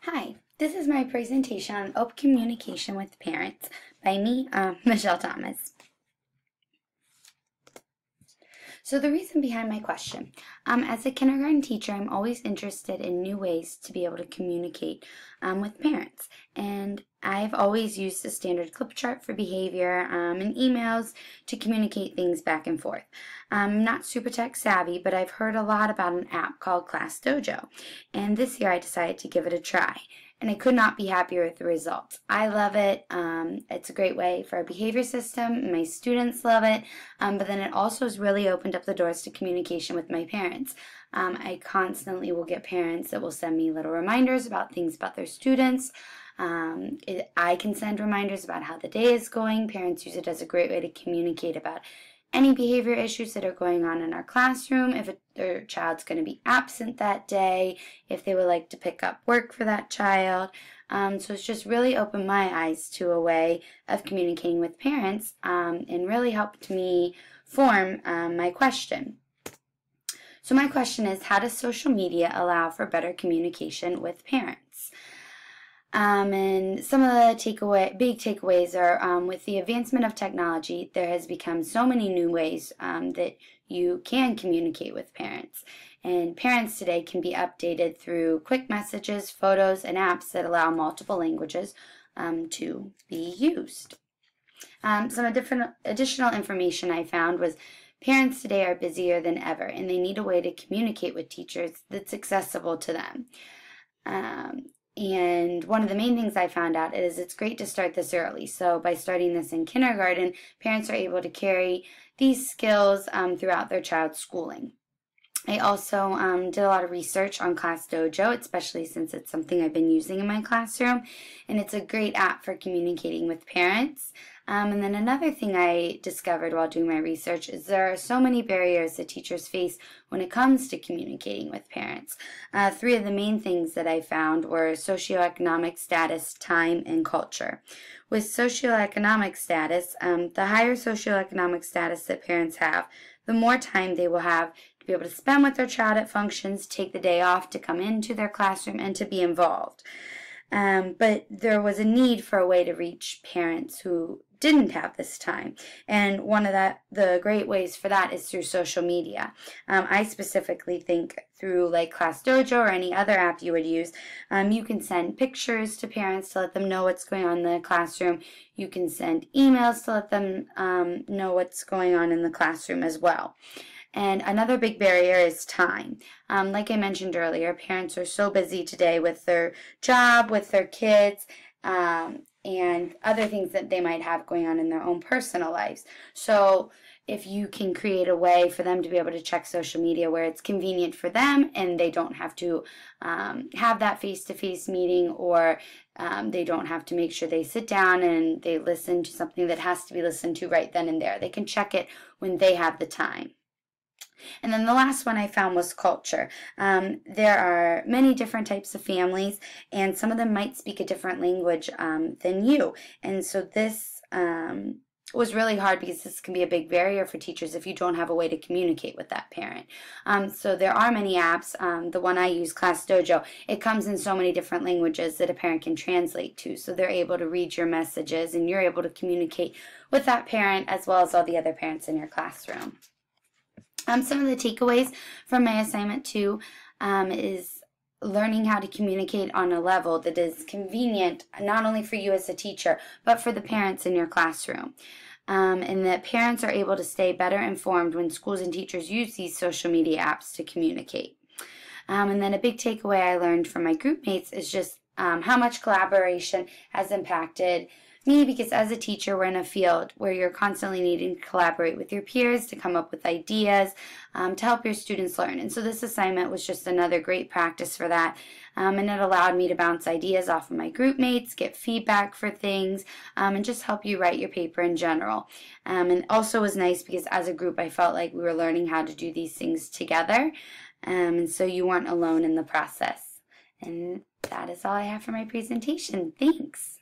Hi, this is my presentation on open communication with parents by me, Michelle Thomas. So the reason behind my question, as a kindergarten teacher, I'm always interested in new ways to be able to communicate with parents. And I've always used the standard clip chart for behavior and emails to communicate things back and forth. I'm not super tech savvy, but I've heard a lot about an app called ClassDojo. And this year I decided to give it a try. And I could not be happier with the results. I love it. It's a great way for our behavior system. My students love it. But then it also has really opened up the doors to communication with my parents. I constantly will get parents that will send me little reminders about things about their students. I can send reminders about how the day is going. Parents use it as a great way to communicate about any behavior issues that are going on in our classroom, if their child's going to be absent that day, if they would like to pick up work for that child. So it's just really opened my eyes to a way of communicating with parents and really helped me form my question. So my question is, how does social media allow for better communication with parents? And some of the big takeaways are with the advancement of technology, there has become so many new ways that you can communicate with parents. And parents today can be updated through quick messages, photos, and apps that allow multiple languages to be used. Some additional information I found was parents today are busier than ever, and they need a way to communicate with teachers that's accessible to them. And one of the main things I found out is it's great to start this early. So by starting this in kindergarten, parents are able to carry these skills throughout their child's schooling. I also did a lot of research on ClassDojo, especially since it's something I've been using in my classroom, and it's a great app for communicating with parents. And then another thing I discovered while doing my research is there are so many barriers that teachers face when it comes to communicating with parents. Three of the main things that I found were socioeconomic status, time, and culture. With socioeconomic status, the higher socioeconomic status that parents have, the more time they will have to be able to spend with their child at functions, take the day off to come into their classroom, and to be involved. But there was a need for a way to reach parents who didn't have this time. And one of the great ways for that is through social media. I specifically think through like ClassDojo or any other app you would use, you can send pictures to parents to let them know what's going on in the classroom. You can send emails to let them know what's going on in the classroom as well. And another big barrier is time. Like I mentioned earlier, parents are so busy today with their job, with their kids, and other things that they might have going on in their own personal lives. So if you can create a way for them to be able to check social media where it's convenient for them and they don't have to have that face-to-face meeting, or they don't have to make sure they sit down and they listen to something that has to be listened to right then and there. They can check it when they have the time. And then the last one I found was culture. There are many different types of families, and some of them might speak a different language than you. And so this was really hard because this can be a big barrier for teachers if you don't have a way to communicate with that parent. So there are many apps. The one I use, ClassDojo, it comes in so many different languages that a parent can translate to. So they're able to read your messages, and you're able to communicate with that parent as well as all the other parents in your classroom. Some of the takeaways from my assignment too is learning how to communicate on a level that is convenient not only for you as a teacher, but for the parents in your classroom. And that parents are able to stay better informed when schools and teachers use these social media apps to communicate. And then a big takeaway I learned from my group mates is just how much collaboration has impacted me, because as a teacher, we're in a field where you're constantly needing to collaborate with your peers to come up with ideas to help your students learn. And so this assignment was just another great practice for that. And it allowed me to bounce ideas off of my group mates, get feedback for things, and just help you write your paper in general. And it also was nice because as a group, I felt like we were learning how to do these things together. And so you weren't alone in the process. And that is all I have for my presentation. Thanks.